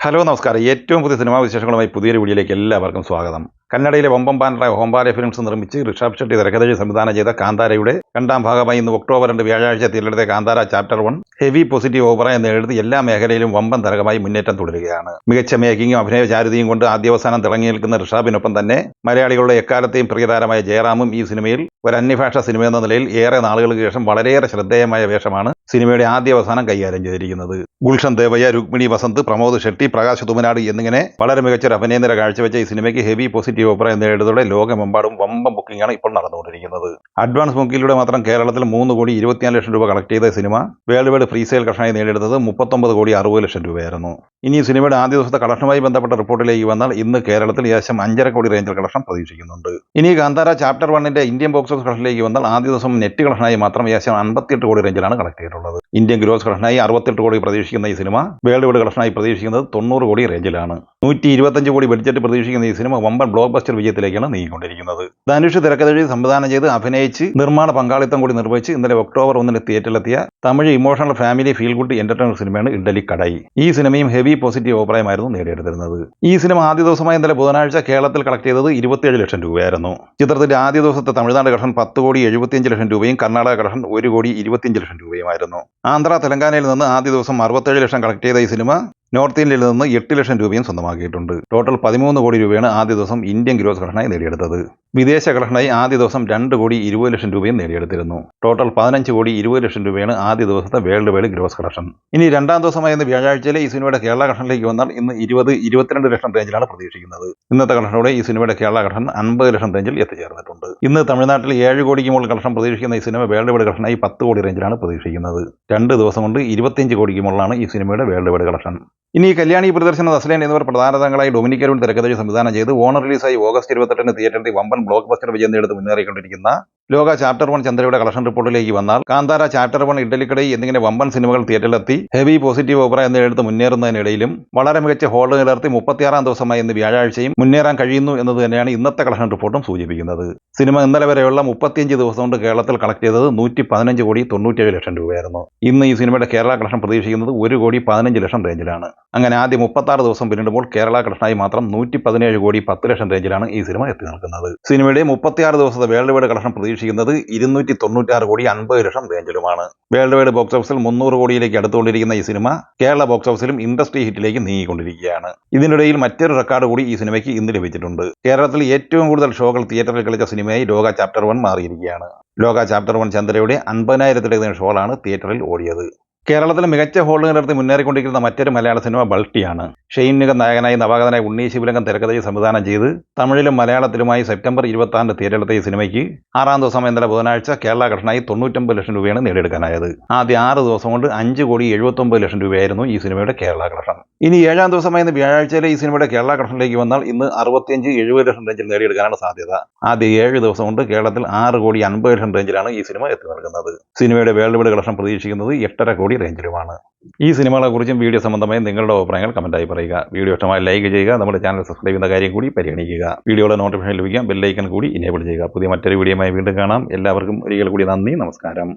Hello നമസ്കാരം. ഏറ്റവും പുതിയ സിനിമാ വിശേഷങ്ങളുമായി പുതിയൊരു വീഡിയോയിലേക്ക് എല്ലാവർക്കും സ്വാഗതം. കന്നഡയിലെ വമ്പൻ ബാനറായ ഹോംബാലെ ഫിലിംസ് നിർമ്മിച്ച് ഋഷഭ് ഷെട്ടി തിരക്കഥ സംവിധാനം ചെയ്ത കാന്താരയുടെ രണ്ടാം ഭാഗമായി ഇന്ന് ഒക്ടോബർ 2 വ്യാഴാഴ്ച തിരഞ്ഞെടുത്ത കാന്താര ചാപ്റ്റർ 1 ഹെവി പോസിറ്റീവ് ഓവറ എന്ന് എഴുതി എല്ലാ മേഖലയിലും വമ്പൻ തരകമായി മുന്നേറ്റം തുടരുകയാണ്. മികച്ച മേക്കിങ്ങും അഭിനയചാരുതയും കൊണ്ട് ആദ്യാവസാനം തിളങ്ങി നിൽക്കുന്ന ഋഷഭിനൊപ്പം തന്നെ മലയാളികളുടെ എക്കാലത്തെയും പ്രിയതാരമായ ജയറാമും ഈ സിനിമയിൽ ഒരു അന്യഭാഷാ സിനിമ എന്ന നിലയിൽ ഏറെ നാളുകൾക്ക് ശേഷം വളരെയേറെ ശ്രദ്ധേയമായ വേഷമാണ് സിനിമയുടെ ആദ്യാവസാനം കൈകാര്യം ചെയ്തിരിക്കുന്നത്. ഗുൽഷൻ ദേവയ്യ, രുക്മിണി വസന്ത്, പ്രമോദ് ഷെട്ടി, പ്രകാശ് തുമനാട് എന്നിങ്ങനെ വളരെ മികച്ചൊരു അഭിനയനിര കാഴ്ചവെച്ച ഈ സിനിമയ്ക്ക് ഹെവി പോസിറ്റീവ് ഓപ്പറ എന്ന എഴുതോടെ ലോകമെമ്പാടും വമ്പൻ ബുക്കിംഗാണ് ഇപ്പോൾ നടന്നുകൊണ്ടിരിക്കുന്നത്. അഡ്വാൻസ് ബുക്കിങ്ങിലൂടെ മാത്രം കേരളത്തിൽ 3,24 ലക്ഷം രൂപ കളക്ട് ചെയ്ത cinema worldwide pre sale കളക്ഷനായി നേടിയെടുത്തത് 39,60 ലക്ഷം രൂപയായിരുന്നു. ഇനി സിനിമയുടെ ആദ്യ ദിവസത്തെ കളക്ഷനുമായി ബന്ധപ്പെട്ട റിപ്പോർട്ടിലേക്ക് വന്നാൽ ഇന്ന് കേരളത്തിൽ ഏകദേശം 5.5 കോടി റേഞ്ചിൽ കളക്ഷൻ പ്രതീക്ഷിക്കുന്നുണ്ട്. ഇനി കാന്താര ചാപ്റ്റർ 1ന്റെ ഇന്ത്യൻ ബോക്സ് ഓഫീസ് കളക്ഷനിലേക്ക് വന്നാൽ ആദ്യ ദിവസം നെറ്റ് കളക്ഷനായി മാത്രം ഏകദേശം 58 കോടി റേഞ്ചിലാണ് കളക്ട് ചെയ്തിട്ടുള്ളത്. ഇന്ത്യൻ ഗ്രോസ് കളക്ഷനായി 68 കോടി പ്രതീക്ഷിക്കുന്ന ഈ സിനിമ വേൾഡ് വൈഡ് കളക്ഷനായി പ്രതീക്ഷിക്കുന്നത് 90 കോടി റേഞ്ചിലാണ്. 125 കോടി ബഡ്ജറ്റ് പ്രതീക്ഷിക്കുന്ന ഈ സിനിമ വമ്പൻ ബ്ലോക്ക് ബസ്റ്റർ വിജയത്തിലേക്കാണ് നീങ്ങിക്കൊണ്ടിരിക്കുന്നത്. ധനുഷ് തിരക്കഥ എഴുതി സംവിധാനം ചെയ്ത് അഭിനയിച്ച് നിർമ്മാണ പങ്കാളിത്തം കൂടി നിർവഹിച്ച് ഇന്നലെ ഒക്ടോബർ 1 തിയേറ്ററിലെത്തിയ Tamil emotional family feel good entertainer സിനിമയാണ് ഇഡ്ഡലി കടായി. ഈ സിനിമയും ഹെവി പോസിറ്റീവ് അഭിപ്രായമായിരുന്നു നേടിയെടുത്തിരുന്നത്. ഈ സിനിമ ആദ്യ ദിവസമായ ഇന്നലെ ബുധനാഴ്ച കേരളത്തിൽ കളക്ട് ചെയ്തത് 27 ലക്ഷം രൂപയായിരുന്നു. ചിത്രത്തിന്റെ ആദ്യ ദിവസത്തെ തമിഴ്നാട് കളക്ഷൻ 10 കോടി 75 ലക്ഷം രൂപയും കർണാടക കളക്ഷൻ 1 കോടി 25 ലക്ഷം രൂപയുമായിരുന്നു. ആന്ധ്ര തെലങ്കാനയിൽ നിന്ന് ആദ്യ ദിവസം 67 ലക്ഷം കളക്ട് ചെയ്ത ഈ സിനിമ നോർത്ത് ഇന്ത്യയിൽ നിന്ന് 8 ലക്ഷം രൂപയും സ്വന്തമാക്കിയിട്ടുണ്ട്. ടോട്ടൽ 13 കോടി രൂപയാണ് ആദ്യ ദിവസം ഇന്ത്യൻ ഗ്രോസ് കളക്ഷനായി നേടിയെടുത്തത്. വിദേശ കളക്ഷനായി ആദ്യ ദിവസം 2 കോടി 20 ലക്ഷം രൂപയും നേടിയെടുത്തിരുന്നു. ടോട്ടൽ 15 കോടി 20 ലക്ഷം രൂപയാണ് ആദ്യ ദിവസത്തെ വേൾഡ് വൈഡ് ഗ്രോസ് കളക്ഷൻ. ഇനി രണ്ടാം ദിവസമായ ഇന്ന് വ്യാഴാഴ്ചയിലെ ഈ സിനിമയുടെ കേരള കളക്ഷനിലേക്ക് വന്നാൽ ഇന്ന് 20-22 ലക്ഷം റേഞ്ചിലാണ് പ്രതീക്ഷിക്കുന്നത്. ഇന്നത്തെ കളക്ഷനോടെ ഈ സിനിമയുടെ കേരള കളക്ഷൻ 50 ലക്ഷം റേഞ്ചിൽ എത്തിച്ചേർന്നിട്ടുണ്ട്. ഇന്ന് തമിഴ്നാട്ടിൽ 7 കോടിക്ക് മുകളിൽ കളക്ഷൻ പ്രതീക്ഷിക്കുന്ന ഈ സിനിമ വേൾഡ് വൈഡ് കളക്ഷനായി 10 കോടി റേഞ്ചിലാണ് പ്രതീക്ഷിക്കുന്നത്. 2 ദിവസം കൊണ്ട് 25 കോടിക്ക് മുകളിലാണ് ഈ സിനിമയുടെ വേൾഡ് വൈഡ് കളക്ഷൻ. ഇനി കല്യാണി പ്രദർശന നസ്ലേൻ എന്നിവർ പ്രധാന താരങ്ങളായി ഡൊമിനിക് അരുൺ തിരക്കഥ സംവിധാനം ചെയ്ത് ഓണർ റിലീസായി ഓഗസ്റ്റ് 28 തിയേറ്ററിൽ വമ്പൻ ബ്ലോക്ക് ബസ്റ്റർ വിജയം നേടുത്ത് മുന്നേറിക്കൊണ്ടിരിക്കുന്ന ലോക ചാപ്റ്റർ 1 ചന്ദ്രയുടെ കളക്ഷൻ റിപ്പോർട്ടിലേക്ക് വന്നാൽ കാന്താര ചാപ്റ്റർ 1 ഇഡ്ഡലിക്കടയി എന്നിങ്ങനെ വമ്പൻ സിനിമകൾ തിയേറ്ററിലെത്തി ഹെവി പോസിറ്റീവ് ഓപ്പറ എന്ന എഴുത്ത് മുന്നേറുന്നതിനിടയിലും വളരെ മികച്ച ഹോൾഡ് നിലർത്തി 36 ദിവസമായി ഇന്ന് വ്യാഴാഴ്ചയും മുന്നേറാൻ കഴിയുന്നു എന്നത് തന്നെയാണ് ഇന്നത്തെ കളക്ഷൻ റിപ്പോർട്ടും സൂചിപ്പിക്കുന്നത്. സിനിമ ഇന്നലെ വരെയുള്ള 35 ദിവസം കൊണ്ട് കേരളത്തിൽ കളക്ട് ചെയ്തത് 115 കോടി 97 ലക്ഷം രൂപയായിരുന്നു. ഇന്ന് ഈ സിനിമയുടെ കേരള കളക്ഷൻ പ്രതീക്ഷിക്കുന്നത് 1 കോടി 15 ലക്ഷം റേഞ്ചിലാണ്. അങ്ങനെ ആദ്യം 36 ദിവസം പിന്നിടുമ്പോൾ കേരള കളക്ഷനായി മാത്രം 117 കോടി 10 ലക്ഷം റേഞ്ചിലാണ് ഈ സിനിമ എത്തി നിൽക്കുന്നത്. സിനിമയുടെ 36 ദിവസത്തെ വേൾഡ് വൈഡ് കളക്ഷൻ പ്രതീക്ഷിക്കുന്നത് 296 കോടി 50 ലക്ഷം റേഞ്ചിലുമാണ്. വേൾഡ് വൈഡ് ബോക്സ് ഓഫീസിൽ 300 കോടിയിലേക്ക് അടുത്തുകൊണ്ടിരിക്കുന്ന ഈ സിനിമ കേരള ബോക്സ് ഓഫീസിലും ഇൻഡസ്ട്രി ഹിറ്റിലേക്ക് നീങ്ങിക്കൊണ്ടിരിക്കുകയാണ്. ഇതിനിടയിൽ മറ്റൊരു റെക്കോർഡ് കൂടി ഈ സിനിമയ്ക്ക് ഇന്ന് ലഭിച്ചിട്ടുണ്ട്. കേരളത്തിൽ ഏറ്റവും കൂടുതൽ ഷോകൾ തിയേറ്ററിൽ കളിച്ച സിനിമയായി ലോക ചാപ്റ്റർ 1 മാറിയിരിക്കുകയാണ്. ലോക ചാപ്റ്റർ 1 ചന്ദ്രയുടെ 50,000-ത്തിലധികം ഷോകളാണ് തിയേറ്ററിൽ ഓടിയത്. കേരളത്തിൽ മികച്ച ഹോൾഡ് നിലർത്തി മുന്നേറിക്കൊണ്ടിരിക്കുന്ന മറ്റൊരു മലയാള സിനിമ ബൾട്ടിയാണ്. ഷെയ്ൻ നിഗം നായകനായി നവാഗതനായി ഉണ്ണി ശിവലംഗം തിരക്കഥയിൽ സംവിധാനം ചെയ്ത് തമിഴിലും മലയാളത്തിലുമായി സെപ്റ്റംബർ 26 തിയേറ്ററിലെത്തിയ ഈ സിനിമയ്ക്ക് 6ാം ദിവസം ഇന്നലെ ബുധനാഴ്ച കേരള കളക്ഷനായി 99 ലക്ഷം രൂപയാണ് നേടിയെടുക്കാനായത്. ആദ്യ 6 ദിവസം കൊണ്ട് 5 കോടി 79 ലക്ഷം രൂപയായിരുന്നു ഈ സിനിമയുടെ കേരള കളക്ഷൻ. ഇനി 7ാം ദിവസമായ ഇന്ന് വ്യാഴാഴ്ചയിലെ ഈ സിനിമയുടെ കേരള കളക്ഷനിലേക്ക് വന്നാൽ ഇന്ന് 65-70 ലക്ഷം റേഞ്ചിൽ നേടിയെടുക്കാനാണ് സാധ്യത. ആദ്യ 7 ദിവസം കൊണ്ട് കേരളത്തിൽ 6 കോടി 50 ലക്ഷം റേഞ്ചിലാണ് ഈ സിനിമ എത്തി നിൽക്കുന്നത്. സിനിമയുടെ വേൾഡ് വൈഡ് കളക്ഷൻ പ്രതീക്ഷിക്കുന്നത് 8.5 കോടി റേഞ്ചിലുമാണ്. ഈ സിനിമകളെക്കുറിച്ചും വീഡിയോ സംബന്ധമായി നിങ്ങളുടെ അഭിപ്രായങ്ങൾ കമന്റായി പറയുക. വീഡിയോ ഇഷ്ടമായി ലൈക്ക് ചെയ്യുക. നമ്മുടെ ചാനൽ സബ്സ്ക്രൈബ് ചെയ്യുന്ന കാര്യം കൂടി പരിഗണിക്കുക. വീഡിയോയുടെ നോട്ടിഫിക്കേഷൻ ലഭിക്കാൻ ബെൽ ഐക്കൺ കൂടി ഇനേബിൾ ചെയ്യുക. പുതിയ മറ്റൊരു വീഡിയോയുമായി വീണ്ടും കാണാം. എല്ലാവർക്കും ഒരിക്കൽ കൂടി നന്ദി, നമസ്കാരം.